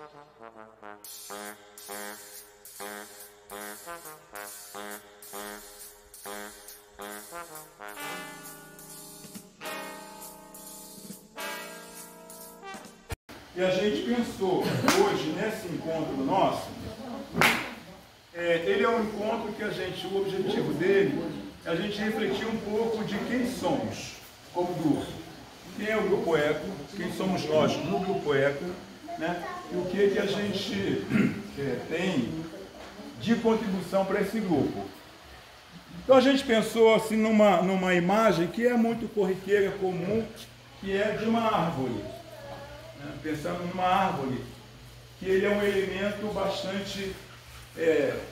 E a gente pensou hoje, nesse encontro nosso, ele é um encontro que o objetivo dele é a gente refletir um pouco de quem somos como grupo. Quem é o Grupo Eco, quem somos nós no Grupo Eco, né? E o que a gente tem de contribuição para esse grupo. Então a gente pensou assim numa imagem que é muito corriqueira, comum, que é de uma árvore. Pensando numa árvore, que ele é um elemento bastante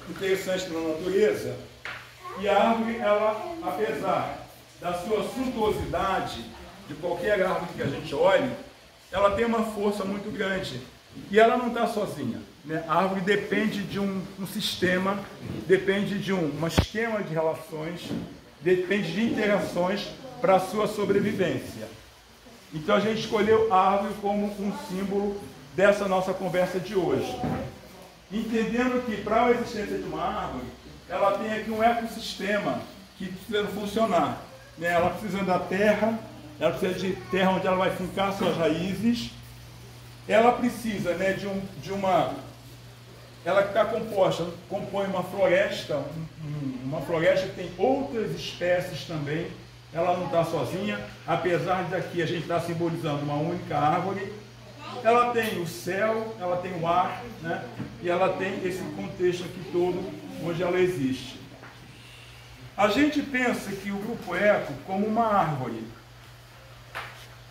interessante na natureza. E a árvore, ela, apesar da sua suntuosidade, de qualquer árvore que a gente olhe, ela tem uma força muito grande. E ela não está sozinha, né? A árvore depende de um sistema, depende de um esquema de relações, depende de interações para a sua sobrevivência. Então a gente escolheu a árvore como um símbolo dessa nossa conversa de hoje. Entendendo que para a existência de uma árvore, ela tem aqui um ecossistema que precisa funcionar, né? Ela precisa da terra, ela precisa de terra onde ela vai fincar suas raízes, ela precisa, né, ela está compõe uma floresta, uma floresta que tem outras espécies também. Ela não está sozinha, apesar de aqui a gente estar simbolizando uma única árvore. Ela tem o céu, ela tem o ar, né? E ela tem esse contexto aqui todo onde ela existe. A gente pensa que o Grupo Eco como uma árvore.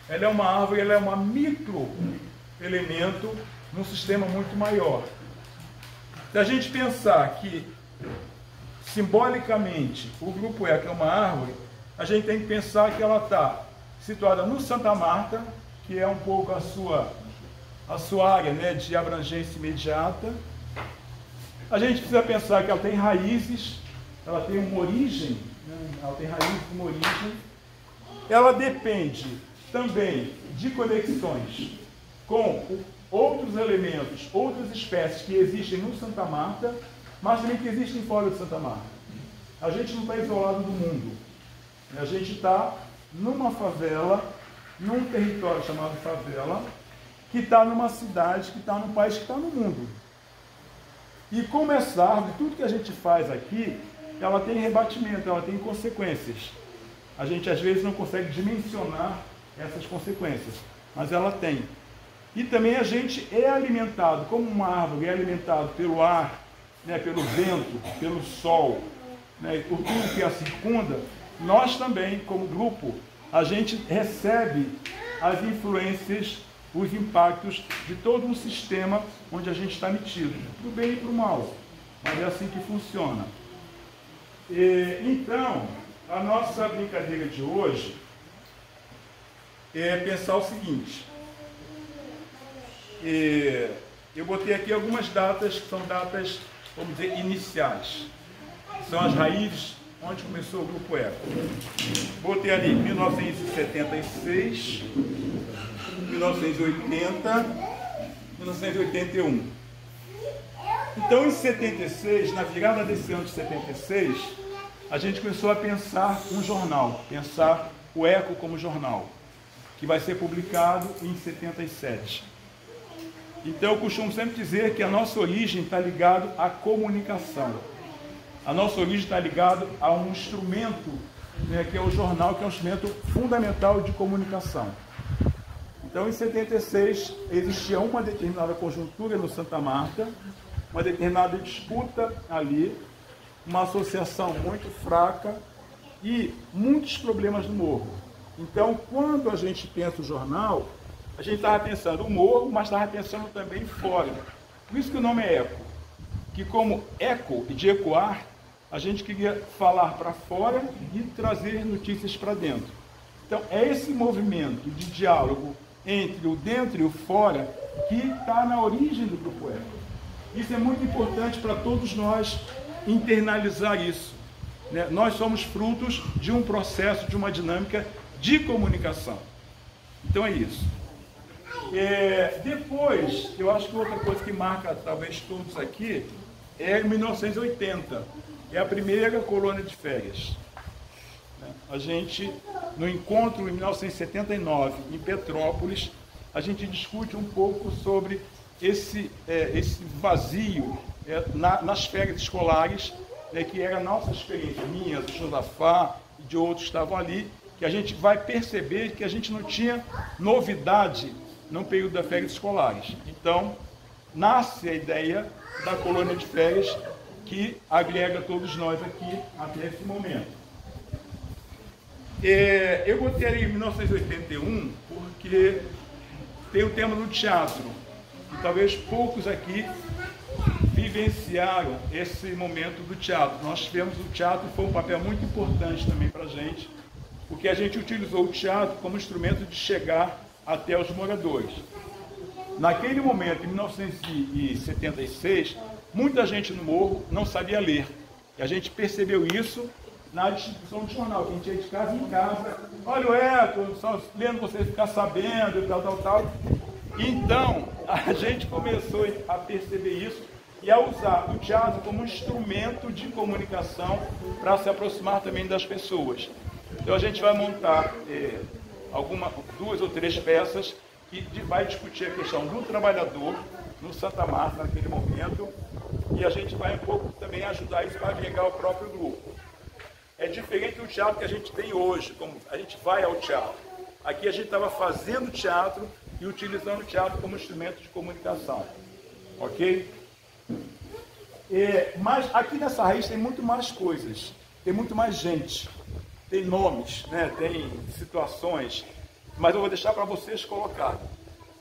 Ela é uma árvore, ela é uma microelemento num sistema muito maior. Se a gente pensar que simbolicamente o Grupo Eco é uma árvore, a gente tem que pensar que ela está situada no Santa Marta, que é um pouco a sua área, né, de abrangência imediata. A gente precisa pensar que ela tem raízes, ela tem uma origem, né, ela tem raízes de uma origem. Ela depende também de conexões com outros elementos, outras espécies que existem no Santa Marta, mas também que existem fora de Santa Marta. A gente não está isolado do mundo. A gente está numa favela, num território chamado favela, que está numa cidade, que está num país, que está no mundo. E como essa árvore, tudo que a gente faz aqui, ela tem rebatimento, ela tem consequências. A gente às vezes não consegue dimensionar essas consequências, mas ela tem. E também a gente é alimentado, como uma árvore é alimentado pelo ar, né, pelo vento, pelo sol, né, por tudo que a circunda. Nós também, como grupo, a gente recebe as influências, os impactos de todo um sistema onde a gente está metido, para o bem e para o mal. Mas é assim que funciona. Então, a nossa brincadeira de hoje é pensar o seguinte. Eu botei aqui algumas datas que são datas, vamos dizer, iniciais. São as raízes onde começou o Grupo Eco. Botei ali 1976, 1980, 1981. Então, em 76, na virada desse ano de 76, a gente começou a pensar um jornal, pensar o Eco como jornal, que vai ser publicado em 77. Então, eu costumo sempre dizer que a nossa origem está ligada à comunicação. A nossa origem está ligada a um instrumento, né, que é o jornal, que é um instrumento fundamental de comunicação. Então, em 76, existia uma determinada conjuntura no Santa Marta, uma determinada disputa ali, uma associação muito fraca e muitos problemas no morro. Então, quando a gente pensa o jornal, a gente estava pensando o morro, mas estava pensando também fora. Por isso que o nome é Eco. Que como eco e de ecoar, a gente queria falar para fora e trazer notícias para dentro. Então, é esse movimento de diálogo entre o dentro e o fora que está na origem do Grupo Eco. Isso é muito importante para todos nós internalizar isso, né? Nós somos frutos de um processo, de uma dinâmica de comunicação. Então é isso. Depois, eu acho que outra coisa que marca talvez todos aqui é 1980. É a primeira colônia de férias. A gente, no encontro em 1979, em Petrópolis, a gente discute um pouco sobre esse vazio nas férias escolares, que era a nossa experiência, minha, do Josafá e de outros que estavam ali, que a gente vai perceber que a gente não tinha novidade no período das férias escolares. Então, nasce a ideia da colônia de férias que agrega todos nós aqui até esse momento. Eu botei ali em 1981 porque tem o tema do teatro, e talvez poucos aqui vivenciaram esse momento do teatro. Nós tivemos o teatro, foi um papel muito importante também para a gente, porque a gente utilizou o teatro como instrumento de chegar até os moradores. Naquele momento, em 1976, muita gente no morro não sabia ler, e a gente percebeu isso na distribuição do jornal, que a gente ia de casa em casa, olha o Eco, só lendo você ficar sabendo, e tal. Então, a gente começou a perceber isso e a usar o teatro como instrumento de comunicação para se aproximar também das pessoas. Então, a gente vai montar duas ou três peças que vai discutir a questão do trabalhador no Santa Marta naquele momento, e a gente vai um pouco também ajudar isso para agregar o próprio grupo. É diferente do teatro que a gente tem hoje, como a gente vai ao teatro. Aqui a gente estava fazendo teatro e utilizando o teatro como instrumento de comunicação. Ok? Mas aqui nessa raiz tem muito mais coisas, tem muito mais gente, tem nomes, né? Tem situações, mas eu vou deixar para vocês colocarem.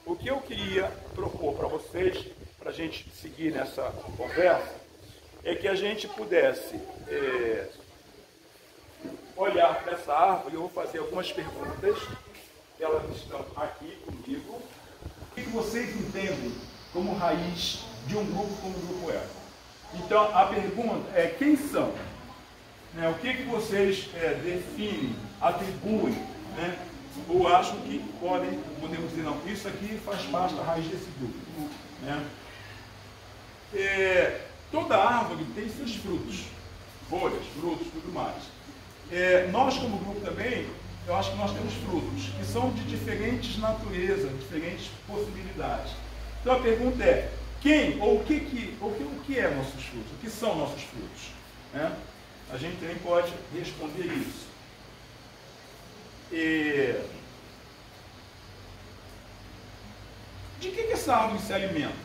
O que eu queria propor para vocês, para a gente seguir nessa conversa, é que a gente pudesse olhar para essa árvore. Eu vou fazer algumas perguntas, elas estão aqui comigo. O que vocês entendem como raiz de um grupo como o Grupo Eco? Então, a pergunta é: quem são? O que vocês definem, atribuem, né? Ou acham que podemos dizer, não, isso aqui faz parte da raiz desse grupo, né? Toda árvore tem seus frutos, folhas, frutos, tudo mais. Nós, como grupo também, eu acho que nós temos frutos que são de diferentes naturezas, diferentes possibilidades. Então a pergunta é: quem ou o que é nossos frutos? O que são nossos frutos? A gente também pode responder isso. De que essa árvore se alimenta?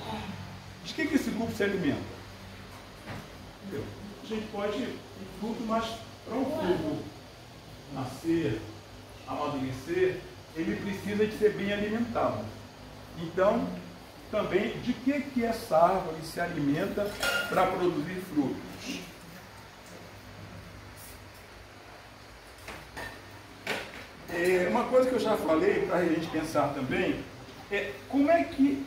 De que esse grupo se alimenta? Entendeu? A gente pode ir fruto, mas para um fruto nascer, amadurecer, ele precisa de ser bem alimentado. Então, também, de que essa árvore se alimenta para produzir frutos? Uma coisa que eu já falei, para a gente pensar também, como é que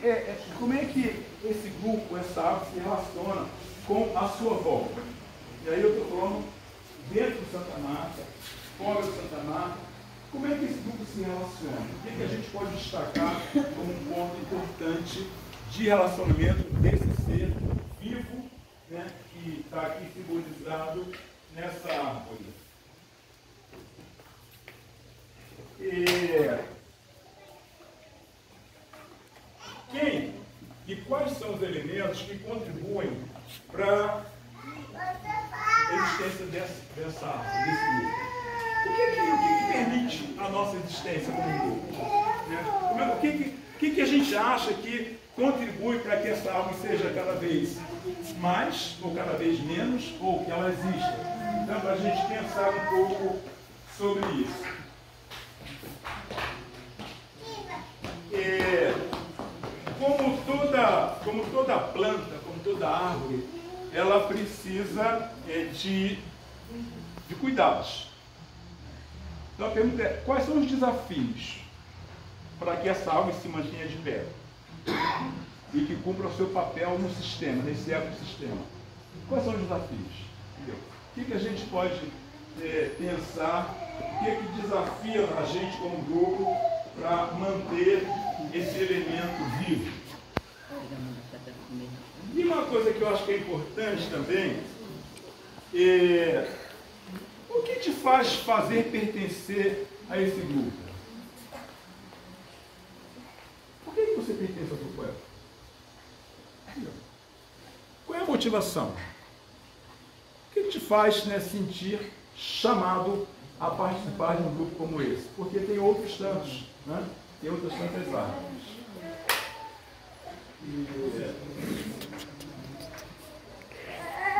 esse grupo, essa árvore se relaciona com a sua volta. E aí eu estou falando dentro do Santa Marta, fora do Santa Marta. Como é que esse grupo se relaciona? O que a gente pode destacar como um ponto importante de relacionamento desse ser vivo, né, que está aqui simbolizado nessa árvore? Quem e quais são os elementos que contribuem para a existência dessa árvore, desse grupo? O que permite a nossa existência como grupo? O que a gente acha que contribui para que essa árvore seja cada vez mais, ou cada vez menos, ou que ela exista? Então, para a gente pensar um pouco sobre isso. Como toda planta, como toda árvore, ela precisa de cuidados. Então a pergunta é: quais são os desafios para que essa árvore se mantenha de pé e que cumpra o seu papel no sistema, nesse ecossistema? Quais são os desafios? Entendeu? O que a gente pode pensar, o que desafia a gente como grupo para manter esse elemento vivo. E uma coisa que eu acho que é importante também é o que te faz fazer pertencer a esse grupo? Por que você pertence ao grupo Eco? Qual é a motivação? O que te faz, né, sentir chamado a participar de um grupo como esse? Porque tem outros tantos, né? Tem outras tantas árvores.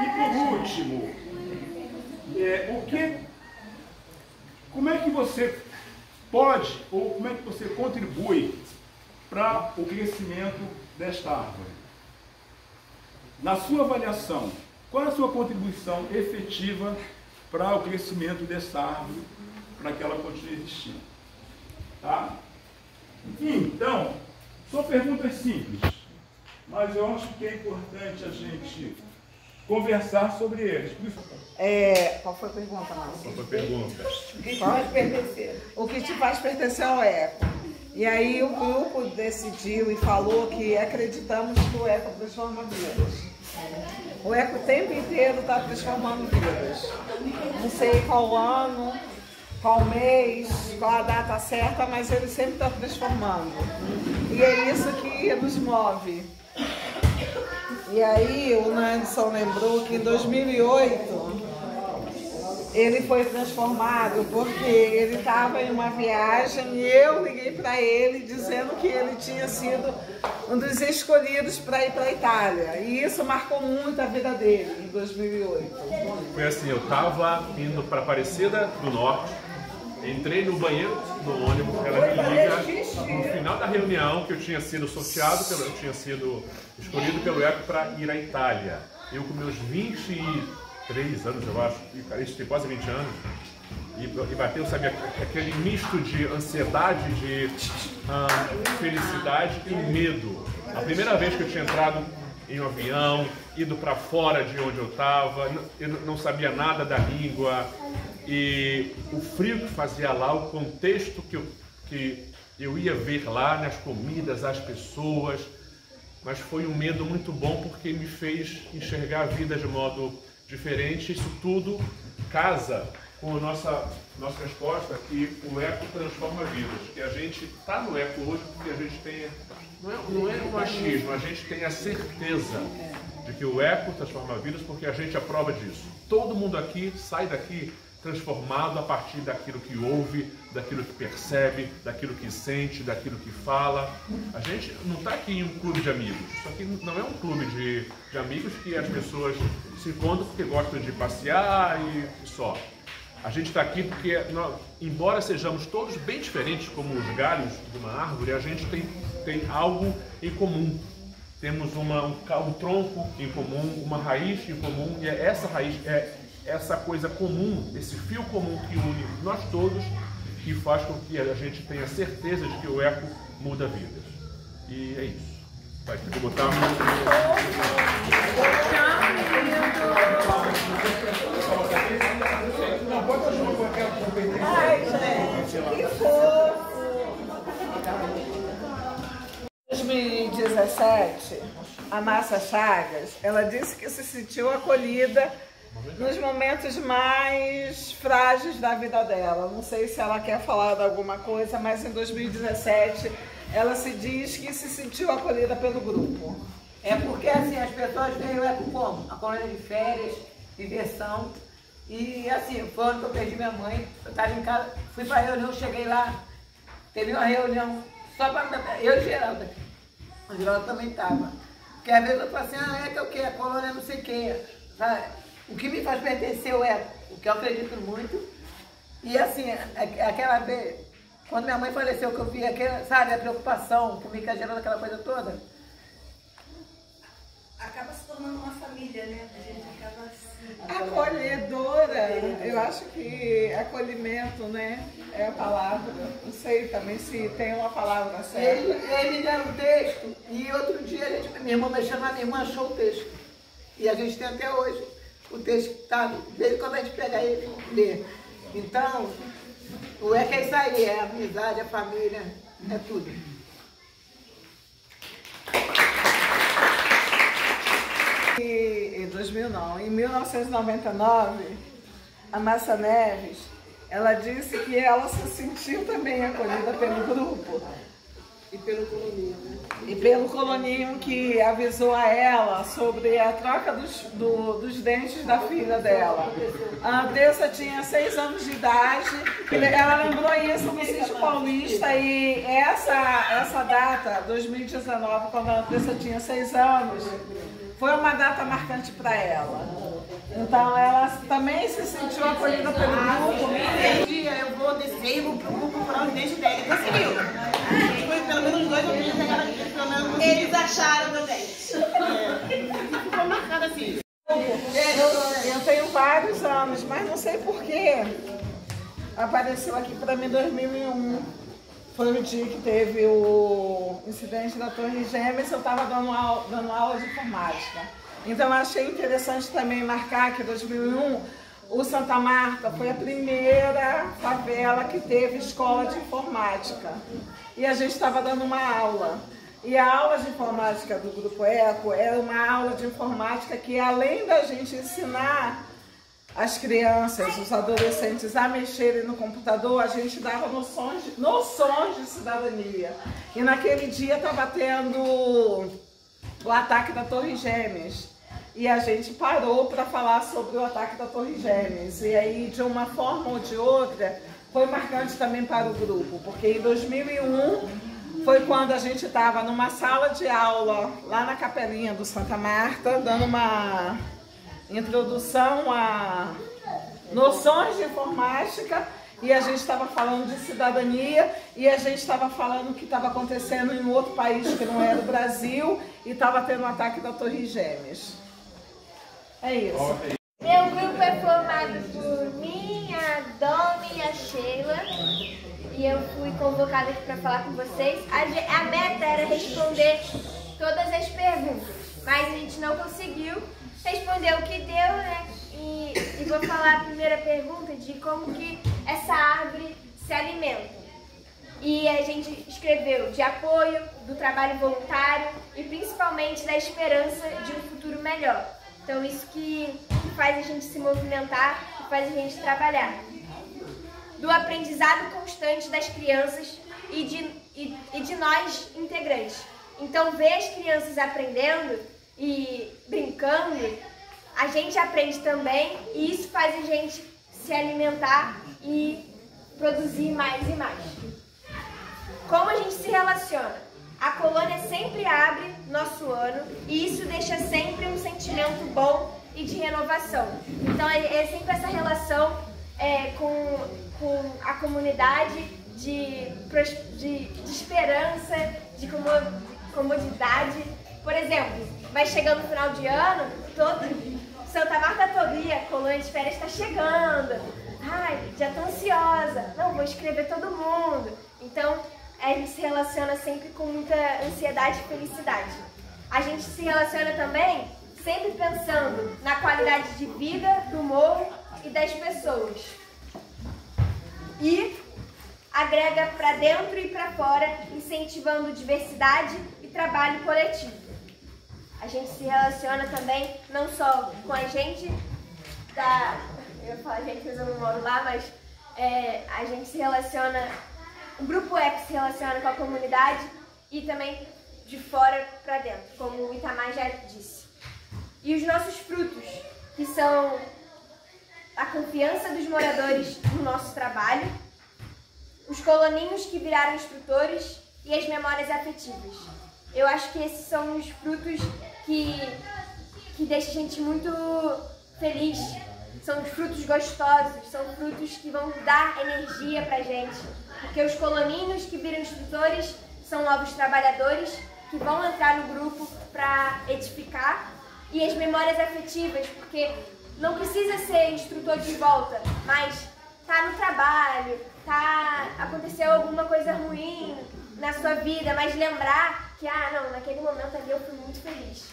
E por último, como é que você pode, ou como é que você contribui para o crescimento desta árvore? Na sua avaliação, qual é a sua contribuição efetiva para o crescimento dessa árvore, para que ela continue existindo? Tá? Então, são perguntas simples, mas eu acho que é importante a gente conversar sobre eles. Qual foi a pergunta, Márcia? Qual foi a pergunta? O que te faz pertencer? O que te faz pertencer ao ECO? E aí o grupo decidiu e falou que acreditamos que o ECO transforma vidas. O ECO o tempo inteiro está transformando vidas. Não sei qual ano, qual mês, qual a data certa, mas ele sempre está transformando. E é isso que nos move. E aí o Nanderson lembrou que em 2008 ele foi transformado porque ele estava em uma viagem e eu liguei para ele dizendo que ele tinha sido um dos escolhidos para ir para a Itália. E isso marcou muito a vida dele em 2008. Foi assim, eu estava indo para Aparecida do Norte, entrei no banheiro do ônibus, ela me liga no final da reunião que eu tinha sido sorteado, eu tinha sido escolhido pelo ECO para ir à Itália. Eu com meus 23 anos, eu acho, isso tem quase 20 anos, e bateu, sabe, aquele misto de ansiedade, de felicidade e medo. A primeira vez que eu tinha entrado em um avião, ido para fora de onde eu estava, eu não sabia nada da língua, e o frio que fazia lá, o contexto que eu ia ver lá, nas comidas, as pessoas, mas foi um medo muito bom porque me fez enxergar a vida de modo diferente. Isso tudo casa com a nossa resposta que o ECO transforma vidas, que a gente está no ECO hoje porque a gente tem, não é um achismo, a gente tem a certeza de que o ECO transforma vidas porque a gente é a prova disso. Todo mundo aqui sai daqui transformado a partir daquilo que ouve, daquilo que percebe, daquilo que sente, daquilo que fala. A gente não está aqui em um clube de amigos. Isso aqui não é um clube de amigos que as pessoas se encontram porque gostam de passear e só. A gente está aqui porque, embora sejamos todos bem diferentes como os galhos de uma árvore, a gente tem algo em comum. Temos um tronco em comum, uma raiz em comum, e é essa raiz, essa coisa comum, esse fio comum que une nós todos, que faz com que a gente tenha certeza de que o ECO muda vidas. E é isso. Vai ter que botar Não, bota junto com aquela competência. Ai, gente, que fofo! Em 2017, a Márcia Chagas, ela disse que se sentiu acolhida nos momentos mais frágeis da vida dela. Não sei se ela quer falar de alguma coisa, mas em 2017 ela se diz que se sentiu acolhida pelo grupo. É porque assim, as pessoas veem o ECO como? A colônia de férias, diversão. E assim, foi onde eu perdi minha mãe. Eu estava em casa, fui para a reunião, cheguei lá, teve uma reunião só para eu e Geralda. A Geralda também estava. Porque às vezes eu falo assim, ECO é o quê? A colônia não sei o quê. Sabe? O que me faz pertencer ao ECO, o que eu acredito muito. E assim, aquela vez, quando minha mãe faleceu, que eu vi aquela, sabe, a preocupação comigo, gerando aquela coisa toda. Acaba se tornando uma família, né? A gente acaba assim. Acolhedora, eu acho que acolhimento, né? É a palavra. Não sei também se tem uma palavra certa. Ele me deu um texto e outro dia minha irmã mexendo na minha irmã, achou o texto. E a gente tem até hoje o texto que está, desde quando a gente pega ele e lê. Então, o ECO é isso aí, é a amizade, a família, é tudo. Em 2000 não, em 1999, a Márcia Neves, ela disse que ela se sentiu também acolhida pelo grupo. E pelo coloninho, né? E pelo coloninho que avisou a ela sobre a troca dos dentes da filha dela. A Andressa tinha 6 anos de idade, ela lembrou isso no Sítio Paulista e essa data, 2019, quando a Andressa tinha 6 anos, foi uma data marcante para ela. Então ela também se sentiu acolhida pelo grupo. Um dia eu vou descer e vou procurar os dentes dela. Conseguiu. Foi pelo menos 2 ou 3 pelo menos. Eles acharam meu dente. Ficou marcado assim. Eu tenho vários anos, mas não sei porquê. Apareceu aqui para mim em 2001. Foi o dia que teve o incidente da Torre Gêmeas, eu estava dando aula de informática. Então eu achei interessante também marcar que em 2001 o Santa Marta foi a primeira favela que teve escola de informática. E a gente estava dando uma aula. E a aula de informática do Grupo Eco era uma aula de informática que, além da gente ensinar as crianças, os adolescentes a mexerem no computador, a gente dava noções de cidadania. E naquele dia estava tendo o ataque da Torre Gêmeas. E a gente parou para falar sobre o ataque da Torre Gêmeas. E aí, de uma forma ou de outra, foi marcante também para o grupo, porque em 2001 foi quando a gente estava numa sala de aula lá na Capelinha do Santa Marta, dando uma introdução a noções de informática, e a gente estava falando de cidadania, e a gente estava falando o que estava acontecendo em um outro país que não era o Brasil, e estava tendo um ataque da Torre Gêmeas. É isso. Meu grupo é formado por mim, a Domi e a Sheila, e eu fui convocada aqui para falar com vocês. A meta era responder todas as perguntas, mas a gente não conseguiu responder o que deu, né? E vou falar a primeira pergunta de como que essa árvore se alimenta. E a gente escreveu de apoio, do trabalho voluntário e principalmente da esperança de um futuro melhor. Então isso que faz a gente se movimentar, que faz a gente trabalhar. Do aprendizado constante das crianças e de nós integrantes. Então ver as crianças aprendendo e brincando, a gente aprende também e isso faz a gente se alimentar e produzir mais e mais. Como a gente se relaciona? A colônia sempre abre nosso ano e isso deixa sempre um sentimento bom e de renovação. Então é sempre essa relação com a comunidade de esperança, de comodidade. Por exemplo, vai chegando no final de ano, Santa Marta todo a colônia de férias está chegando. Ai, já estou ansiosa. Não, vou escrever todo mundo. Então, a gente se relaciona sempre com muita ansiedade e felicidade. A gente se relaciona também sempre pensando na qualidade de vida do morro e das pessoas. E agrega para dentro e para fora, incentivando diversidade e trabalho coletivo. A gente se relaciona também não só com a gente eu ia falar gente, mas eu não moro lá, mas a gente se relaciona, o Grupo Eco se relaciona com a comunidade e também de fora para dentro, como o Itamar já disse. E os nossos frutos, que são a confiança dos moradores no nosso trabalho, os coloninhos que viraram instrutores e as memórias afetivas. Eu acho que esses são os frutos que deixam a gente muito feliz. São os frutos gostosos, são frutos que vão dar energia pra gente. Porque os coloninhos que viram instrutores são novos trabalhadores que vão entrar no grupo para edificar. E as memórias afetivas, porque não precisa ser instrutor de volta, mas tá no trabalho, aconteceu alguma coisa ruim na sua vida, mas lembrar que, não, naquele momento ali eu fui muito feliz.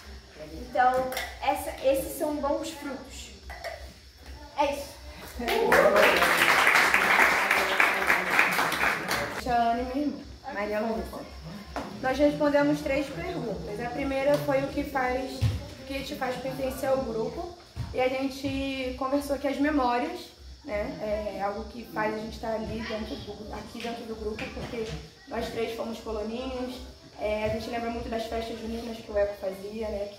Então, esses são bons frutos. É isso. Chane, minha irmã, Maria Lúcia. Nós respondemos 3 perguntas. A primeira foi o que faz que te faz pertencer ao grupo. E a gente conversou aqui as memórias, né? É algo que faz a gente estar ali aqui dentro do grupo, porque nós três fomos coloninhos. A gente lembra muito das festas juninas que o Eco fazia, né?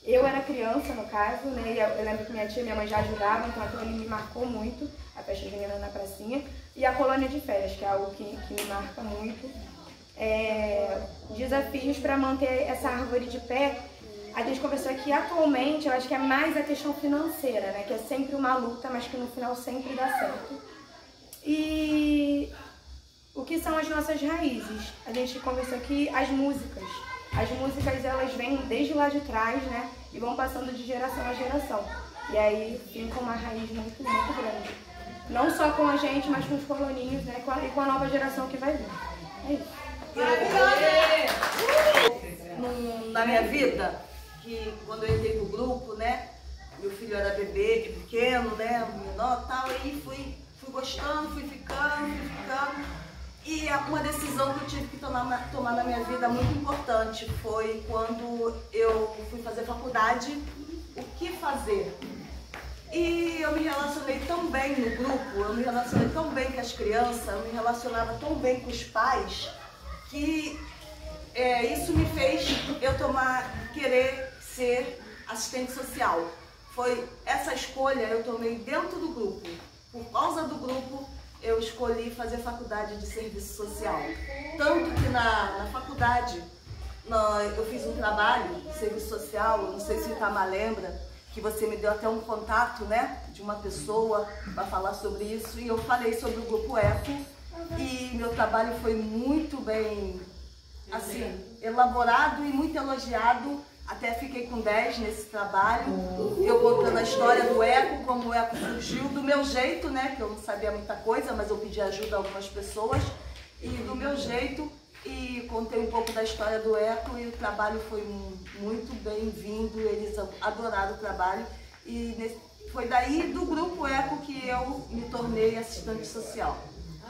Eu era criança, no caso, né? E eu lembro que minha tia e minha mãe já ajudavam, então aquilo ali me marcou muito, a festa junina na pracinha. E a colônia de férias, que é algo que me marca muito. Desafios para manter essa árvore de pé. A gente conversou aqui atualmente, eu acho que é mais a questão financeira, né? Que é sempre uma luta, mas que no final sempre dá certo. E o que são as nossas raízes? A gente conversou aqui as músicas. As músicas, elas vêm desde lá de trás, né? E vão passando de geração a geração. E aí fica uma raiz muito, muito grande. Não só com a gente, mas com os coloninhos, né? E com a nova geração que vai vir. É isso. Na minha vida, que quando eu entrei no grupo, né? Meu filho era bebê, de pequeno, né? Menor e tal, aí fui gostando, fui ficando. E uma decisão que eu tive que tomar na minha vida muito importante foi quando eu fui fazer faculdade, o que fazer. E eu me relacionei tão bem no grupo, eu me relacionei tão bem com as crianças, eu me relacionava tão bem com os pais, que isso me fez eu querer ser assistente social. Foi essa escolha eu tomei dentro do grupo. Por causa do grupo, eu escolhi fazer faculdade de serviço social. Tanto que na faculdade eu fiz um trabalho de serviço social, eu não sei se o Itamar lembra, que você me deu até um contato, né, de uma pessoa para falar sobre isso, e eu falei sobre o Grupo Eco, e meu trabalho foi muito bem, assim, elaborado e muito elogiado. Até fiquei com 10 nesse trabalho, eu contando a história do Eco, como o Eco surgiu, do meu jeito, né, que eu não sabia muita coisa, mas eu pedi ajuda a algumas pessoas, e do meu jeito, e contei um pouco da história do Eco, e o trabalho foi muito bem-vindo, eles adoraram o trabalho, e foi daí do Grupo Eco que eu me tornei assistente social.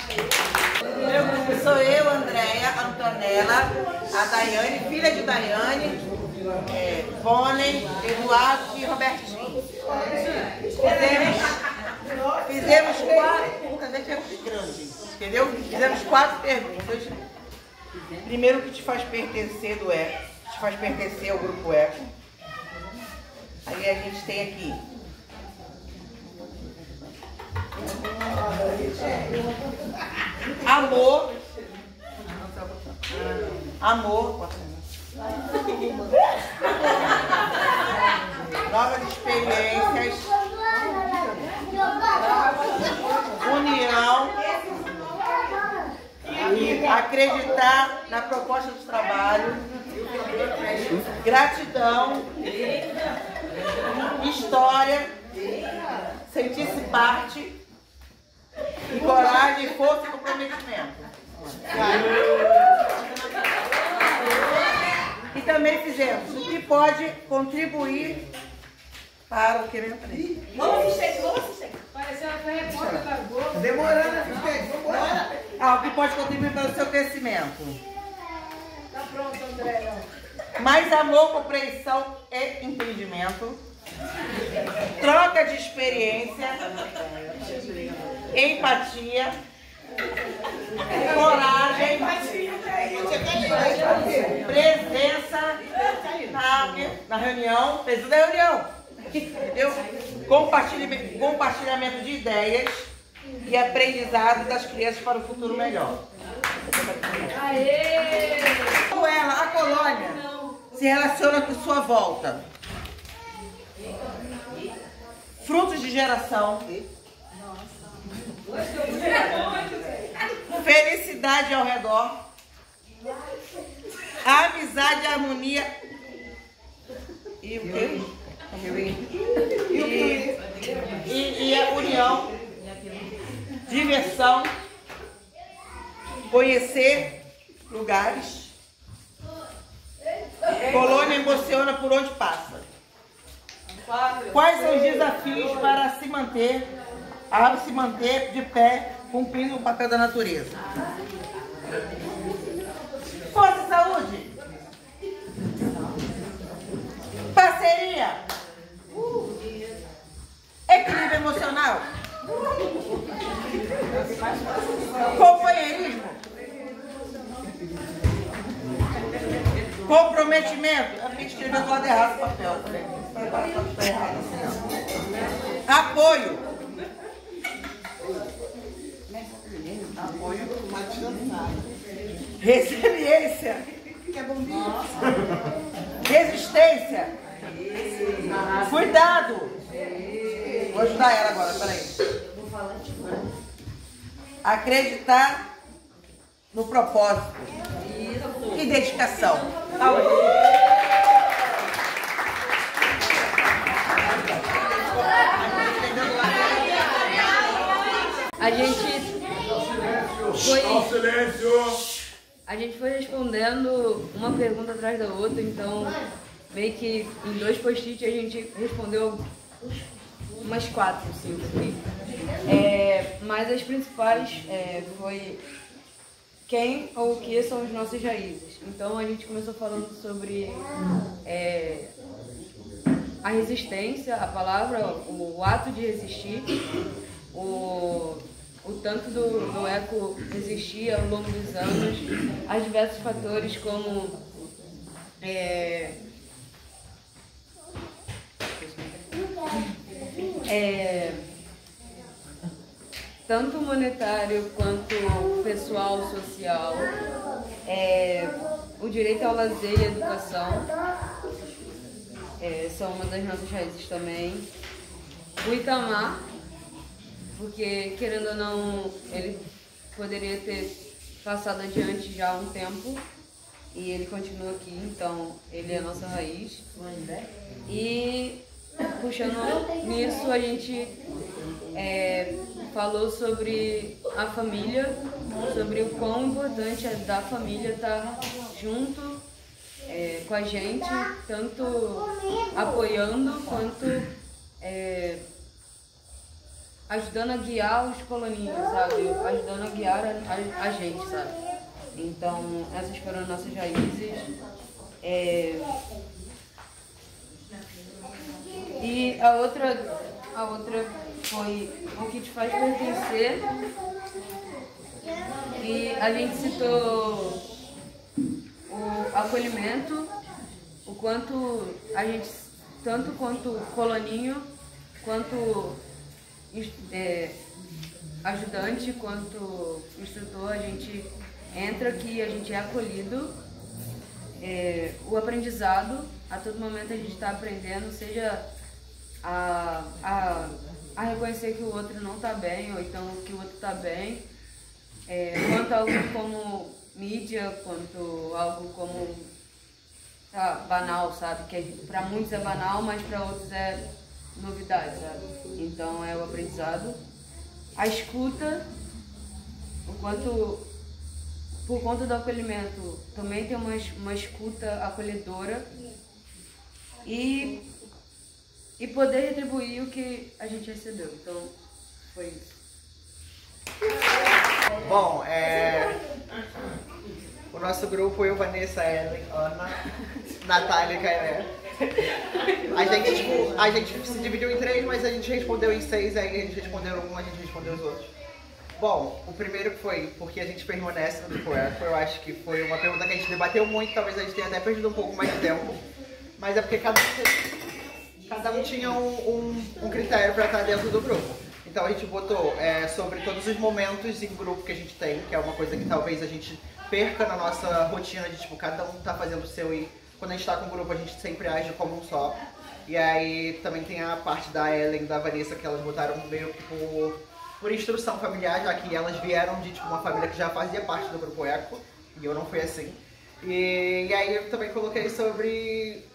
Meu grupo sou eu, Andréia, Antonella, a Daiane, filha de Daiane, Vônei, Eduardo e Robertinho. Fizemos 4, porque a gente é muito grande, entendeu? Fizemos 4 perguntas. Primeiro, o que te faz pertencer do Eco, te faz pertencer ao Grupo Eco. Aí a gente tem aqui. Amor. Novas experiências. União. E acreditar na proposta de trabalho. Gratidão. História. Sentir-se parte. E coragem, força e comprometimento. E também fizemos o que pode contribuir para o crescimento. Vamos assistir. Pareceu uma repórter da Globo. Demorando, assistente, vambora. O que pode contribuir para o seu crescimento. Tá pronto, André. Mais amor, compreensão e entendimento. Troca de experiência. Empatia. Coragem. Presença na reunião. Presença da reunião. Entendeu? Compartilhamento de ideias e aprendizado das crianças para o futuro melhor. Aê! Como ela, a colônia, se relaciona com sua volta. Frutos de geração. Felicidade ao redor. Amizade, harmonia. E o quê? E a união. Diversão. Conhecer lugares. Colônia emociona por onde passa. Quais são os desafios para se manter de pé, cumprindo o papel da natureza? Força e saúde. Parceria comprometimento, a gente escreveu do lado errado do papel. Tá errado assim, ó. Apoio. Apoio. Resiliência. Resistência. Cuidado. Vou ajudar ela agora, peraí. Acreditar no propósito. E dedicação. A gente foi respondendo uma pergunta atrás da outra, então meio que em 2 post-it a gente respondeu umas 4, 5. Mas as principais foi quem ou o que são as nossas raízes. Então a gente começou falando sobre a resistência, a palavra, o ato de resistir, o tanto do Eco resistir ao longo dos anos, a diversos fatores como tanto monetário quanto pessoal, social, o direito ao lazer e à educação, são uma das nossas raízes também. O Itamar, porque querendo ou não, ele poderia ter passado adiante já há um tempo e ele continua aqui, então ele é a nossa raiz. E puxando nisso, a gente falou sobre a família, sobre o quão importante é da família estar junto com a gente, tanto apoiando quanto ajudando a guiar os coloninhos, sabe? Ajudando a guiar a gente, sabe? Então, essas foram as nossas raízes. E a outra foi o que te faz pertencer. E a gente citou o acolhimento, o quanto a gente, tanto quanto coloninho, quanto ajudante, quanto instrutor, a gente entra aqui, a gente é acolhido. O aprendizado, a todo momento a gente está aprendendo, seja a reconhecer que o outro não está bem, ou então que o outro está bem, quanto algo como mídia, quanto algo como banal, sabe? Que para muitos é banal, mas para outros é novidade, sabe? Então é o aprendizado. A escuta, o quanto, por conta do acolhimento, também tem uma escuta acolhedora e poder retribuir o que a gente recebeu. Então, foi isso. Bom, o nosso grupo, eu, Vanessa, Ellen, Ana, Natália e Cairé. A gente se dividiu em 3, mas a gente respondeu em 6, aí a gente respondeu um, a gente respondeu os outros. Bom, o primeiro foi porque a gente permanece no grupo Eco. Eu acho que foi uma pergunta que a gente debateu muito, talvez a gente tenha até perdido um pouco mais de tempo. Mas é porque cada um tinha um critério para estar dentro do grupo. Então a gente botou sobre todos os momentos em grupo que a gente tem, que é uma coisa que talvez a gente perca na nossa rotina de tipo, cada um tá fazendo o seu e quando a gente tá com o grupo a gente sempre age como um só. E aí também tem a parte da Ellen e da Vanessa que elas botaram meio que por instrução familiar, já que elas vieram de tipo, uma família que já fazia parte do grupo Eco, e eu não fui assim. E aí eu também coloquei sobre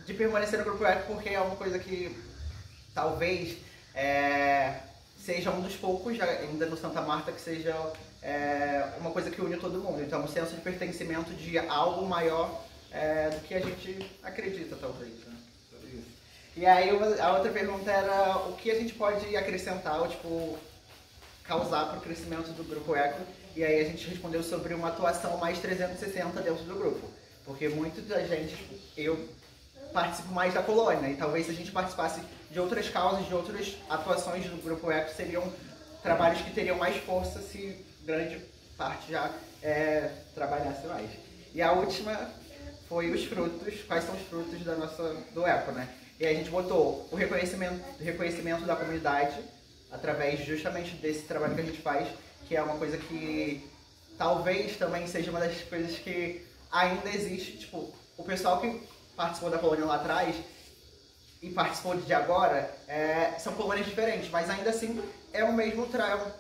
de permanecer no grupo Eco porque é uma coisa que talvez seja um dos poucos ainda no Santa Marta que seja uma coisa que une todo mundo. Então um senso de pertencimento de algo maior do que a gente acredita, talvez, né? Sobre isso. E aí a outra pergunta era o que a gente pode acrescentar, ou tipo, causar para o crescimento do Grupo Eco. E aí a gente respondeu sobre uma atuação mais 360 dentro do grupo. Porque muita gente, eu participo mais da colônia, e talvez se a gente participasse de outras causas, de outras atuações do Grupo Eco, seriam trabalhos que teriam mais força se grande parte já trabalhasse mais. E a última foi os frutos, quais são os frutos do ECO, né? E aí a gente botou o reconhecimento da comunidade através justamente desse trabalho que a gente faz, que é uma coisa que talvez também seja uma das coisas que ainda existe, tipo, o pessoal que participou da colônia lá atrás e participou de agora, são colônias diferentes, mas ainda assim é o mesmo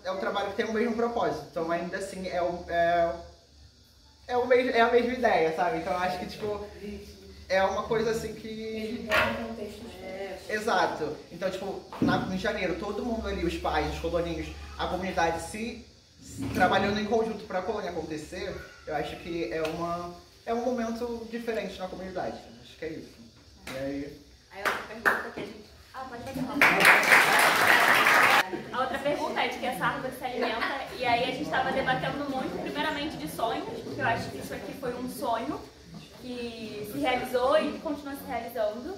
é um trabalho que tem o mesmo propósito, então ainda assim é a mesma ideia, sabe? Então eu acho que tipo é uma coisa assim que exato. Então tipo em janeiro todo mundo ali, os pais, os coloninhos, a comunidade se trabalhando em conjunto para a colônia acontecer, eu acho que é um momento diferente na comunidade. Acho que é isso. E aí outra pergunta que a gente... pode fazer a outra pergunta é de que essa árvore se alimenta, e aí a gente estava debatendo muito, primeiramente, de sonhos, porque eu acho que isso aqui foi um sonho que se realizou e continua se realizando.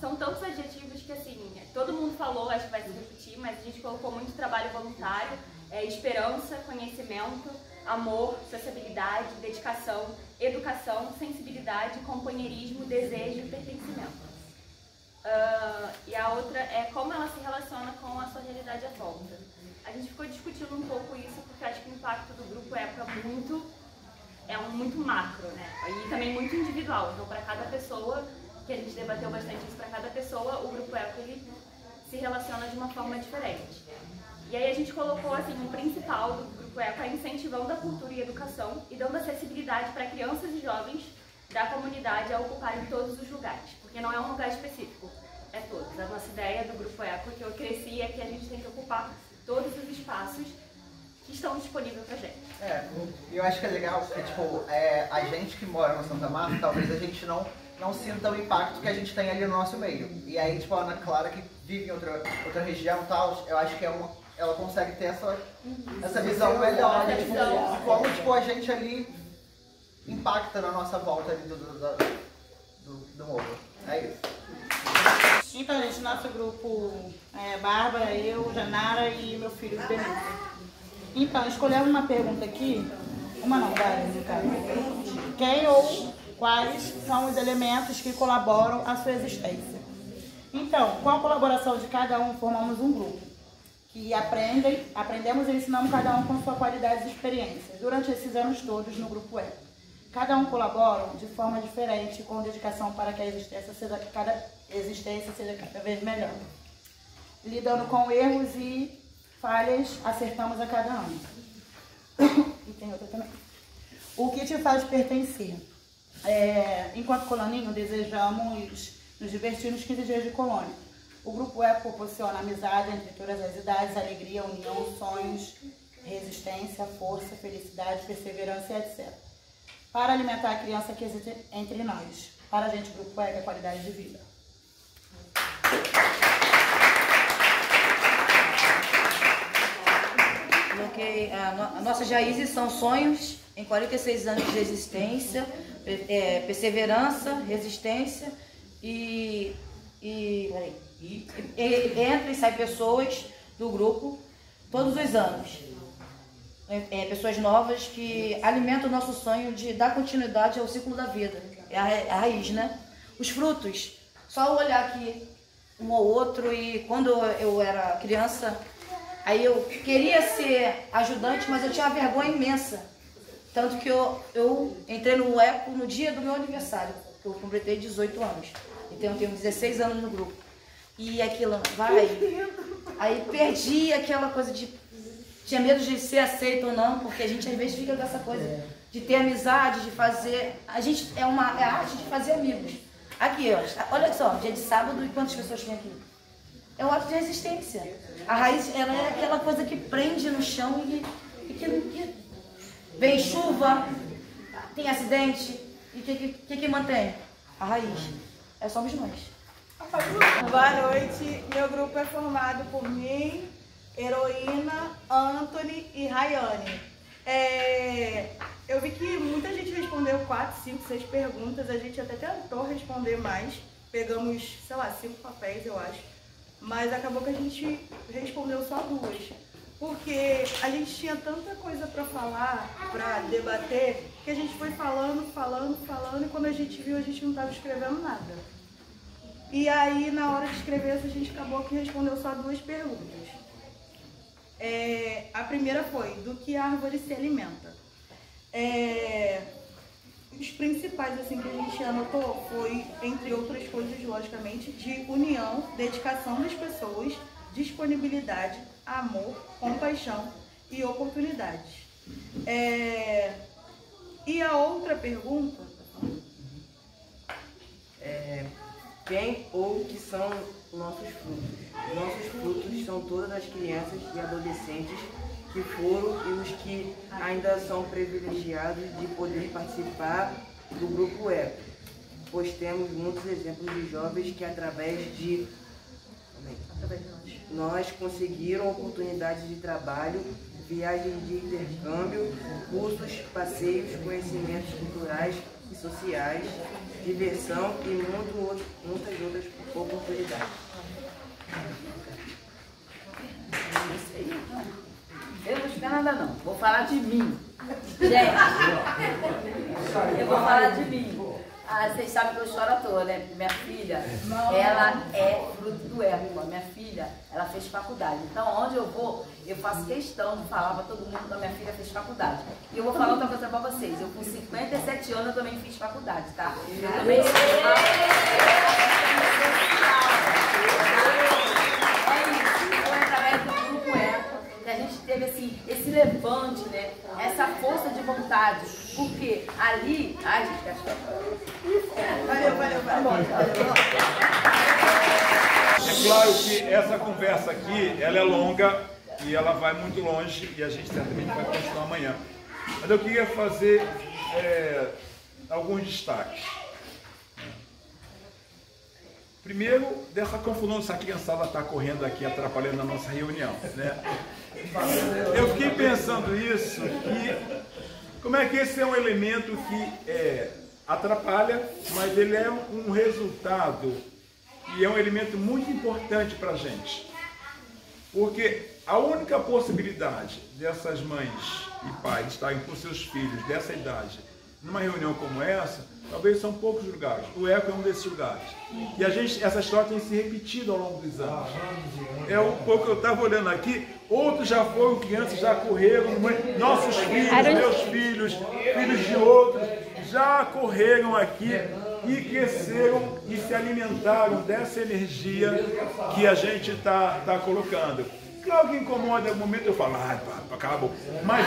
São tantos adjetivos que, assim, todo mundo falou, acho que vai se repetir, mas a gente colocou muito trabalho voluntário, esperança, conhecimento, amor, sociabilidade, dedicação, educação, sensibilidade, companheirismo, desejo e pertencimento. E a outra é como ela se relaciona com a sua realidade à volta. A gente ficou discutindo um pouco isso porque acho que o impacto do grupo é muito macro, né? E também muito individual. Então, para cada pessoa, que a gente debateu bastante isso, para cada pessoa, o grupo ECO ele se relaciona de uma forma diferente. E aí a gente colocou assim, o principal do grupo ECO é incentivando a cultura e a educação e dando acessibilidade para crianças e jovens da comunidade a ocuparem todos os lugares, porque não é um lugar específico, é todos. A nossa ideia do grupo ECO, que eu cresci, é que a gente tem que ocupar todos os espaços que estão disponíveis pra gente. Eu acho que é legal, porque tipo, a gente que mora no Santa Marta, talvez a gente não sinta o impacto que a gente tem ali no nosso meio. E aí, tipo, a Ana Clara, que vive em outra região e tal, eu acho que ela consegue ter essa visão melhor, né? Tipo, de como tipo, a gente ali impacta na nossa volta ali do morro. É isso. Então, gente, nosso grupo é Bárbara, eu, Janara e meu filho Benito. Então, escolhemos uma pergunta aqui, várias, no caso. Quem ou quais são os elementos que colaboram à sua existência? Então, com a colaboração de cada um, formamos um grupo que aprendemos e ensinamos cada um com sua qualidade e experiência durante esses anos todos no grupo ECO. Cada um colabora de forma diferente, com dedicação para que a existência seja cada vez melhor. Lidando com erros e falhas, acertamos a cada ano. E tem outra também. O que te faz pertencer? Enquanto coloninho, desejamos nos divertir nos 15 dias de colônia. O grupo ECO proporciona amizade entre todas as idades, alegria, união, sonhos, resistência, força, felicidade, perseverança e etc. Para alimentar a criança que existe entre nós. Para a gente, o grupo ECO é qualidade de vida. Nossas raízes são sonhos em 46 anos de existência, perseverança, resistência e entra e sai pessoas do grupo todos os anos. Pessoas novas que alimentam o nosso sonho de dar continuidade ao ciclo da vida. É a raiz, né? Os frutos, só olhar aqui um ou outro, e quando eu era criança, aí eu queria ser ajudante, mas eu tinha uma vergonha imensa. Tanto que eu entrei no ECO no dia do meu aniversário, que eu completei 18 anos. Então eu tenho 16 anos no grupo. E aquilo vai. Aí perdi aquela coisa de... Tinha medo de ser aceito ou não, porque a gente às vezes fica com essa coisa de ter amizade, de fazer... A gente é a arte de fazer amigos. Aqui, ó, olha só, dia de sábado, e quantas pessoas tem aqui? É o ato de resistência. A raiz, ela é aquela coisa que prende no chão e que vem chuva, tem acidente, e o que mantém? A raiz. Somos nós. Boa noite, meu grupo é formado por mim, Heroína, Anthony e Rayane. Eu vi que muita gente respondeu 4, 5, 6 perguntas, a gente até tentou responder mais, pegamos, sei lá, 5 papéis, eu acho, mas acabou que a gente respondeu só 2, porque a gente tinha tanta coisa para falar, para debater, que a gente foi falando, e quando a gente viu, a gente não estava escrevendo nada. E aí, na hora de escrever, a gente acabou que respondeu só 2 perguntas. A primeira foi, do que a árvore se alimenta? Os principais assim, que a gente anotou foi, entre outras coisas, logicamente, de união, dedicação das pessoas, disponibilidade, amor, compaixão e oportunidades. E a outra pergunta... Quem ou que são nossos frutos? Nossos frutos são todas as crianças e adolescentes que foram e os que ainda são privilegiados de poder participar do Grupo Eco, pois temos muitos exemplos de jovens que através de nós conseguiram oportunidades de trabalho, viagens de intercâmbio, cursos, passeios, conhecimentos culturais e sociais, diversão e muitas outras oportunidades. Eu não vou explicar nada não, vou falar de mim. Gente, eu vou falar de mim. Vocês sabem que eu choro à toa, né? Minha filha, ela é fruto do Eco. A minha filha, ela fez faculdade. Então, onde eu vou, eu faço questão de falar para todo mundo que a minha filha fez faculdade. E eu vou falar outra coisa para vocês. Eu com 57 anos, eu também fiz faculdade, tá? Eu também sou a gente teve assim, esse levante, né? Essa força de vontade, porque ali... Ai, gente, acho que... Valeu. É claro que essa conversa aqui, ela é longa e ela vai muito longe e a gente certamente vai continuar amanhã. Mas eu queria fazer alguns destaques. Primeiro, dessa confusão, essa criançada está correndo aqui, atrapalhando a nossa reunião, né? Eu fiquei pensando isso, que como é que esse é um elemento que atrapalha, mas ele é um resultado e é um elemento muito importante para a gente. Porque a única possibilidade dessas mães e pais estarem com seus filhos dessa idade numa reunião como essa, talvez são poucos lugares. O Eco é um desses lugares. E essa história tem se repetido ao longo dos anos. É um pouco, eu estava olhando aqui, outros já foram crianças, já correram, nossos filhos, meus filhos, filhos de outros, já correram aqui e cresceram e se alimentaram dessa energia que a gente está colocando. Claro que incomoda, em algum momento eu falo, acabou. Mas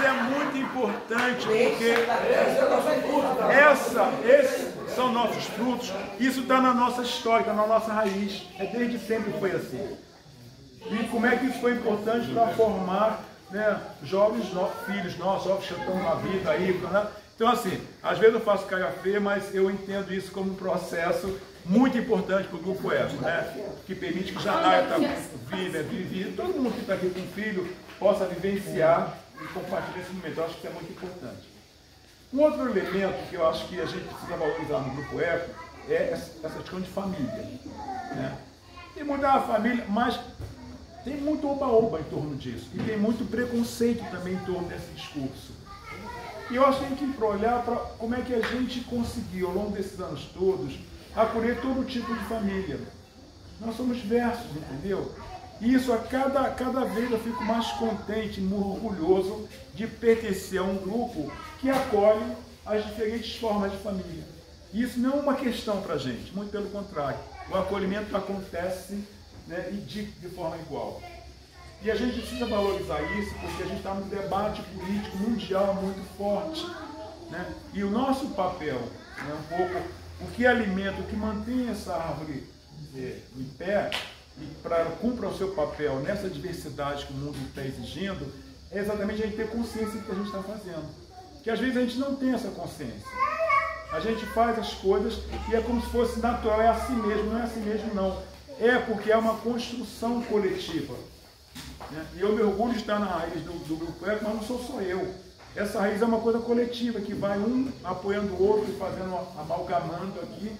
é muito importante, porque esses são nossos frutos, isso está na nossa história, está na nossa raiz. Desde sempre foi assim. E como é que isso foi importante para formar, né, jovens filhos nossos, jovens que estão na vida aí, né? Então assim, às vezes eu faço cara feia, mas eu entendo isso como um processo muito importante para o Grupo Eco, né? Que permite que Janara todo mundo que está aqui com filho possa vivenciar e compartilhar esse momento. Eu acho que isso é muito importante. Um outro elemento que eu acho que a gente precisa valorizar no Grupo Eco é essa questão de família, né? Tem mudar a família, mas tem muito oba-oba em torno disso. E tem muito preconceito também em torno desse discurso. E eu acho que a gente tem que olhar para como é que a gente conseguiu, ao longo desses anos todos, acolher todo tipo de família. Nós somos diversos, entendeu? E isso, a cada vez eu fico mais contente, orgulhoso de pertencer a um grupo que acolhe as diferentes formas de família. E isso não é uma questão para a gente, muito pelo contrário. O acolhimento acontece, né, de forma igual. E a gente precisa valorizar isso, porque a gente está num debate político mundial muito forte, né? E o nosso papel, né, um pouco, o que alimenta, o que mantém essa árvore em pé e cumpra o seu papel nessa diversidade que o mundo está exigindo, é exatamente a gente ter consciência do que a gente está fazendo. Que às vezes a gente não tem essa consciência. A gente faz as coisas e é como se fosse natural, é assim mesmo, não é assim mesmo não. É porque é uma construção coletiva. Né? E eu me orgulho de estar na raiz do Grupo Eco, mas não sou só eu. Essa raiz é uma coisa coletiva, que vai um apoiando o outro, fazendo, amalgamando aqui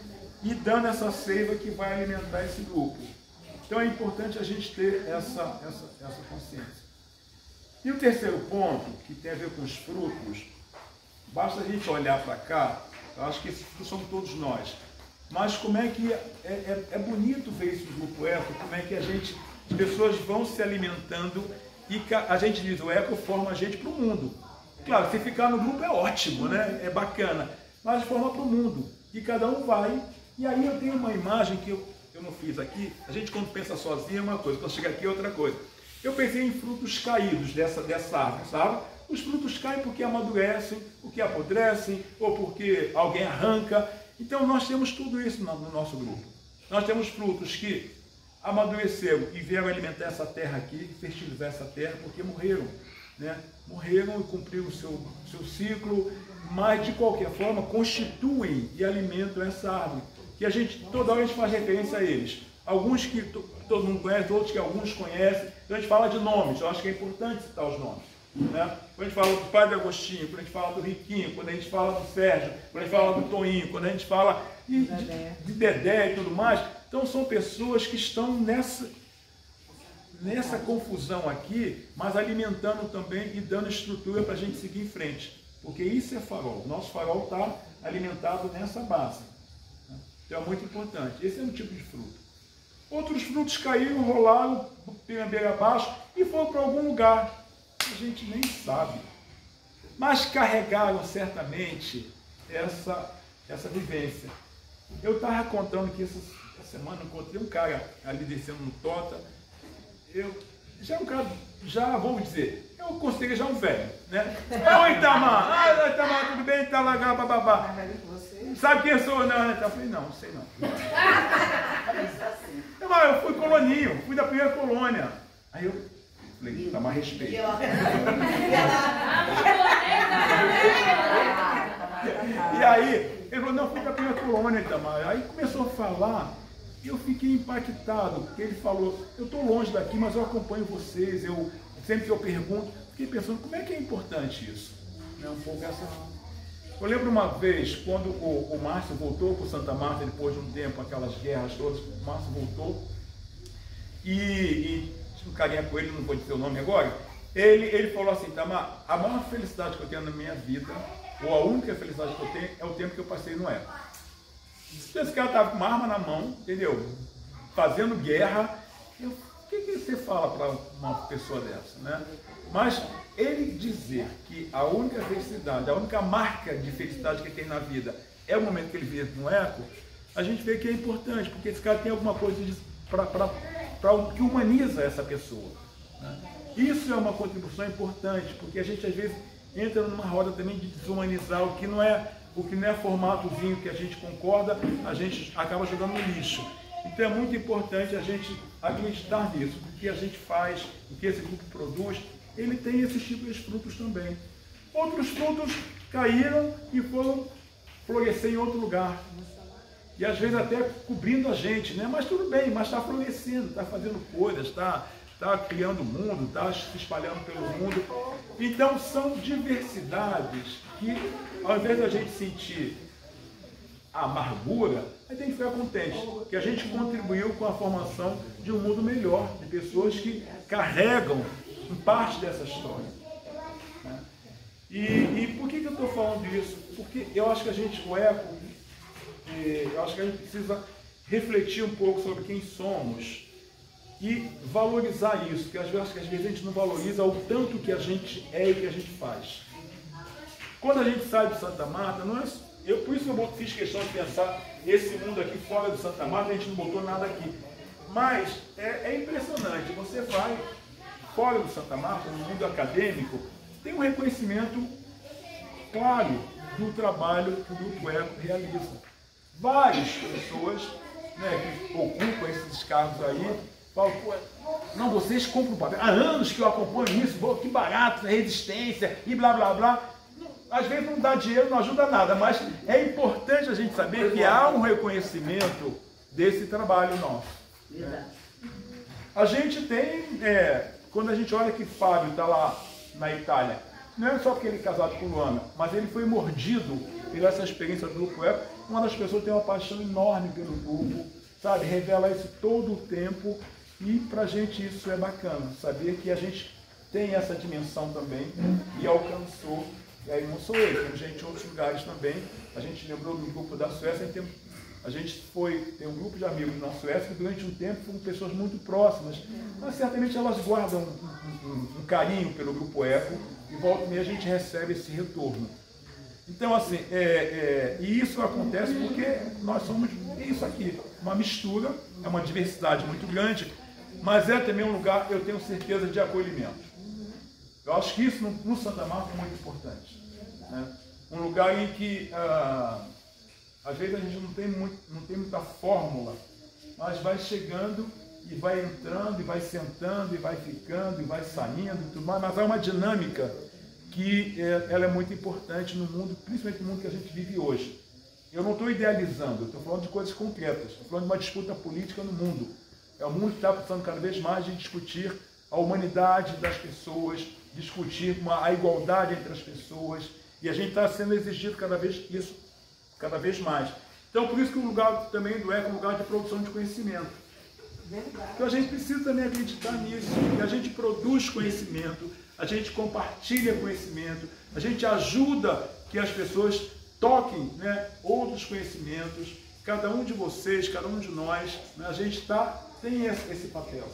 e dando essa seiva que vai alimentar esse grupo. Então é importante a gente ter essa consciência. E o terceiro ponto, que tem a ver com os frutos, basta a gente olhar para cá, eu acho que esses frutos somos todos nós. Mas como é que é bonito ver isso no Grupo Eco, como é que as pessoas vão se alimentando e a gente diz, o Eco forma a gente para o mundo. Claro, se ficar no grupo é ótimo, né? É bacana, mas forma para o mundo. E cada um vai. E aí eu tenho uma imagem que eu não fiz aqui. A gente quando pensa sozinho é uma coisa, quando chega aqui é outra coisa. Eu pensei em frutos caídos dessa árvore, sabe? Os frutos caem porque amadurecem, porque apodrecem, ou porque alguém arranca. Então nós temos tudo isso no nosso grupo. Nós temos frutos que amadureceram e vieram alimentar essa terra aqui, fertilizar essa terra, porque morreram. Né? Morreram e cumpriram o seu ciclo, mas de qualquer forma constituem e alimentam essa árvore. Que a gente, toda hora a gente faz referência a eles. Alguns que todo mundo conhece, outros que alguns conhecem. Então a gente fala de nomes, eu acho que é importante citar os nomes. Né? Quando a gente fala do Padre Agostinho, quando a gente fala do Riquinho, quando a gente fala do Sérgio, quando a gente fala do Toninho, quando a gente fala de Dedé e tudo mais. Então são pessoas que estão nessa confusão aqui, mas alimentando também e dando estrutura para a gente seguir em frente. Porque isso é farol. Nosso farol está alimentado nessa base. Então é muito importante. Esse é um tipo de fruto. Outros frutos caíram, rolaram beira abaixo e foram para algum lugar. A gente nem sabe. Mas carregaram certamente essa vivência. Eu estava contando que essa semana eu encontrei um cara ali descendo no Tota. Já é um cara, já vamos dizer, eu considero já um velho, né? Oi, Itamar! Itamar, tudo bem? Itamar, bababá. Sabe quem eu sou? Não, eu falei, não sei não. Eu fui coloninho, fui da primeira colônia. Aí eu falei, Itamar, respeito. E aí, ele falou, não, fui da primeira colônia, Itamar. Aí começou a falar. E eu fiquei impactado, porque ele falou, eu estou longe daqui, mas eu acompanho vocês, sempre que eu pergunto, fiquei pensando, como é que é importante isso? Um pouco essa... Eu lembro uma vez, quando o Márcio voltou para o Santa Marta, depois de um tempo, aquelas guerras todas, o Márcio voltou, e tinha um carinha com ele, não vou dizer o nome agora, ele falou assim, Tamar, a maior felicidade que eu tenho na minha vida, ou a única felicidade que eu tenho, é o tempo que eu passei no Eco. Esse cara estava com uma arma na mão, entendeu? Fazendo guerra. O que você fala para uma pessoa dessa, né? Mas ele dizer que a única felicidade, a única marca de felicidade que ele tem na vida é o momento que ele vive no Eco, a gente vê que é importante, porque esse cara tem alguma coisa que humaniza essa pessoa. Né? Isso é uma contribuição importante, porque a gente às vezes entra numa roda também de desumanizar o que não é formatozinho que a gente concorda, a gente acaba jogando no lixo. Então é muito importante a gente acreditar nisso. O que a gente faz, o que esse grupo produz, ele tem esses tipos de frutos também. Outros frutos caíram e foram florescer em outro lugar. E às vezes até cobrindo a gente, né? Mas tudo bem, mas está florescendo, está fazendo coisas, está criando o mundo, está se espalhando pelo mundo. Então são diversidades que, ao invés da gente sentir a amargura, a gente tem que ficar contente, que a gente contribuiu com a formação de um mundo melhor, de pessoas que carregam em parte dessa história. Né? E por que eu estou falando isso? Porque eu acho que o Eco, eu acho que a gente precisa refletir um pouco sobre quem somos e valorizar isso, que às vezes a gente não valoriza o tanto que a gente é e que a gente faz. Quando a gente sai de Santa Marta, por isso eu fiz questão de pensar esse mundo aqui fora de Santa Marta, a gente não botou nada aqui. Mas é impressionante, você vai fora de Santa Marta, no mundo acadêmico, tem um reconhecimento claro do trabalho que o Grupo Eco realiza. Várias pessoas, né, que ocupam esses cargos aí, falam, não, vocês compram papel. Há anos que eu acompanho isso, que barato, resistência e blá blá blá. Às vezes não dá dinheiro, não ajuda nada, mas é importante a gente saber que há um reconhecimento desse trabalho nosso. Né? A gente tem, quando a gente olha que Fábio está lá na Itália, não é só porque ele é casado com Luana, mas ele foi mordido pela essa experiência do Grupo Eco. Uma das pessoas tem uma paixão enorme pelo grupo, sabe? Revela isso todo o tempo e pra gente isso é bacana, saber que a gente tem essa dimensão também e alcançou E aí não sou eu, tem gente em outros lugares também. A gente lembrou do grupo da Suécia, a gente tem um grupo de amigos na Suécia que durante um tempo foram pessoas muito próximas, mas certamente elas guardam um carinho pelo grupo Eco e volta e meia a gente recebe esse retorno. Então, assim, e isso acontece porque nós somos isso aqui, uma mistura, é uma diversidade muito grande, mas é também um lugar, eu tenho certeza, de acolhimento. Eu acho que isso no Santa Marta é muito importante. Né? Um lugar em que, às vezes, a gente não tem muita fórmula, mas vai chegando e vai entrando, e vai sentando, e vai ficando, e vai saindo, e tudo mais, mas há uma dinâmica que ela é muito importante no mundo, principalmente no mundo que a gente vive hoje. Eu não estou idealizando, eu estou falando de coisas concretas, estou falando de uma disputa política no mundo. É o mundo que está precisando cada vez mais de discutir a humanidade das pessoas, discutir a igualdade entre as pessoas, e a gente está sendo exigido cada vez mais. Então, por isso que o lugar também do ECO é um lugar de produção de conhecimento. Então a gente precisa também acreditar nisso, que a gente produz conhecimento, a gente compartilha conhecimento, a gente ajuda que as pessoas toquem, né, outros conhecimentos. Cada um de vocês, cada um de nós, né, a gente tem esse papel.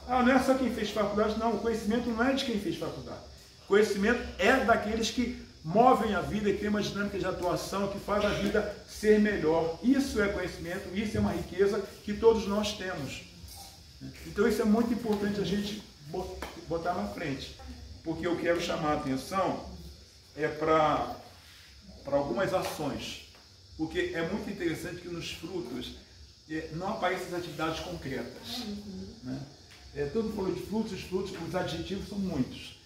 Não é só quem fez faculdade, não. O conhecimento não é de quem fez faculdade. O conhecimento é daqueles que movem a vida, que tem uma dinâmica de atuação, que faz a vida ser melhor. Isso é conhecimento, isso é uma riqueza que todos nós temos. Então isso é muito importante a gente botar na frente, porque eu quero chamar a atenção para algumas ações, porque é muito interessante que nos frutos não aparecem as atividades concretas. Né? Todo mundo falou de frutos, os adjetivos são muitos.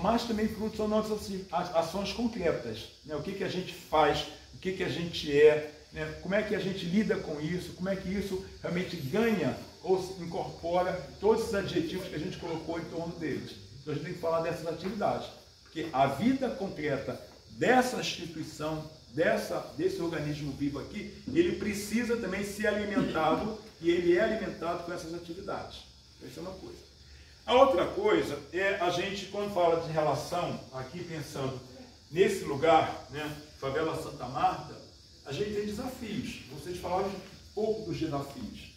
Mas também frutos são nossas ações concretas. Né? O que a gente faz, o que a gente é, né? Como é que a gente lida com isso, como é que isso realmente ganha ou incorpora todos esses adjetivos que a gente colocou em torno deles. Então a gente tem que falar dessas atividades, porque a vida concreta dessa instituição, desse organismo vivo aqui, ele precisa também ser alimentado, e ele é alimentado com essas atividades. Essa é uma coisa. A outra coisa é a gente, quando fala de relação, aqui pensando nesse lugar, né, Favela Santa Marta, a gente tem desafios. Vocês falaram um pouco dos desafios,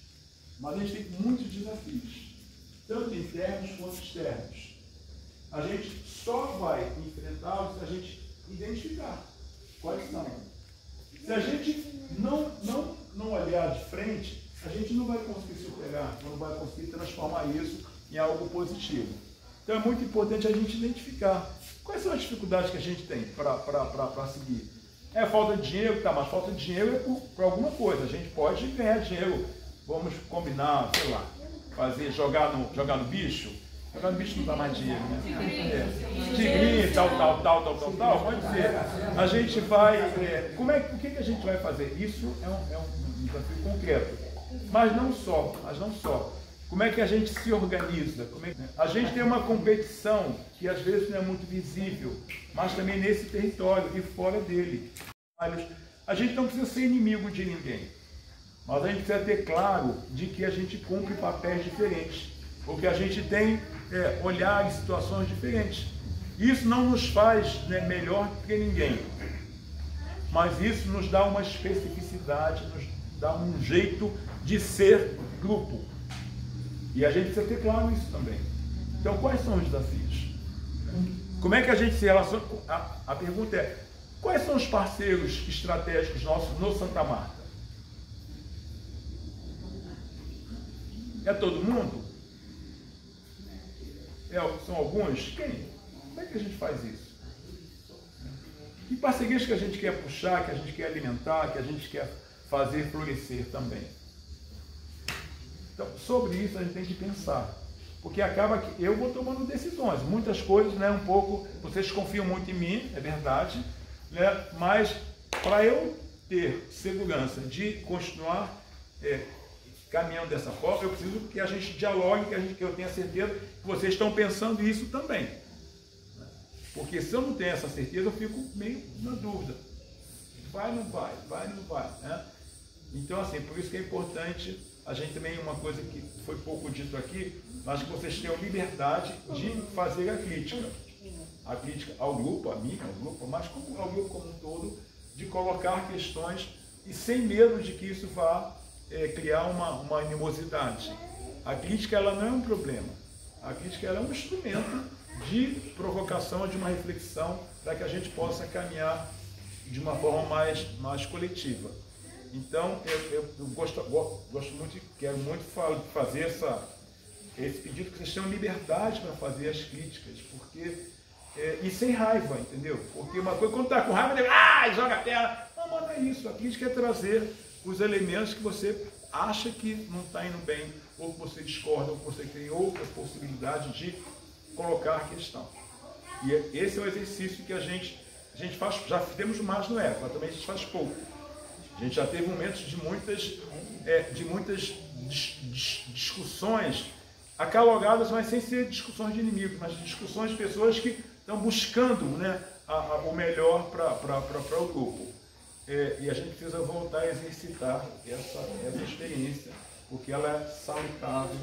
mas a gente tem muitos desafios, tanto internos quanto externos. A gente só vai enfrentá-los se a gente identificar quais são. Se a gente não olhar de frente, a gente não vai conseguir superar, não vai conseguir transformar isso em algo positivo. Então é muito importante a gente identificar quais são as dificuldades que a gente tem para seguir. É falta de dinheiro, tá, mas falta de dinheiro é por alguma coisa. A gente pode ganhar dinheiro, vamos combinar, sei lá, jogar no bicho. Jogar no bicho não dá mais dinheiro, né? Tigrinho, tal, pode ser. A gente vai... o que a gente vai fazer? Isso é um desafio concreto. Mas não só. Como é que a gente se organiza? A gente tem uma competição que às vezes não é muito visível, mas também nesse território e fora dele. A gente não precisa ser inimigo de ninguém, mas a gente precisa ter claro de que a gente cumpre papéis diferentes, porque a gente tem olhares, situações diferentes. Isso não nos faz, né, melhor que ninguém, mas isso nos dá uma especificidade, nos dá um jeito de ser grupo. E a gente precisa ter claro isso também. Então, quais são os desafios? Como é que a gente se relaciona? A pergunta é, quais são os parceiros estratégicos nossos no Santa Marta? É todo mundo? São alguns? Quem? Como é que a gente faz isso? Que parcerias que a gente quer puxar, que a gente quer alimentar, que a gente quer fazer florescer também? Então, sobre isso a gente tem que pensar, porque acaba que eu vou tomando decisões, muitas coisas, né, um pouco, vocês confiam muito em mim, é verdade, né, mas para eu ter segurança de continuar caminhando dessa forma, eu preciso que a gente dialogue, que eu tenha certeza que vocês estão pensando isso também. Porque se eu não tenho essa certeza, eu fico meio na dúvida. Vai, não vai, né? Então, assim, por isso que é importante, a gente também, uma coisa que foi pouco dito aqui, mas que vocês tenham liberdade de fazer a crítica. a crítica ao grupo, a mim, ao grupo, mas ao grupo como um todo, de colocar questões e sem medo de que isso vá criar uma animosidade. A crítica ela não é um problema, a crítica ela é um instrumento de provocação, de uma reflexão, para que a gente possa caminhar de uma forma mais coletiva. Então, eu gosto muito, quero muito fazer esse pedido, que vocês tenham liberdade para fazer as críticas, porque, e sem raiva, entendeu? Porque uma coisa, quando está com raiva, joga a terra. Não, mas não é isso. A crítica é trazer os elementos que você acha que não está indo bem, ou que você discorda, ou que você tem outra possibilidade de colocar a questão. E esse é o exercício que a gente faz, já fizemos mais no ECO, mas também a gente faz pouco. A gente já teve momentos de muitas discussões acaloradas, mas sem ser discussões de inimigos, mas discussões de pessoas que estão buscando, né, o melhor para o grupo. E a gente precisa voltar a exercitar essa experiência, porque ela é salutável.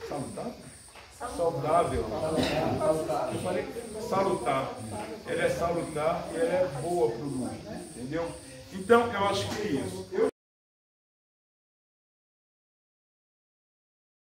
Saudável? Saudável. Eu falei salutar. Ela é salutar e ela é boa para o grupo, entendeu? Então, eu acho que é isso.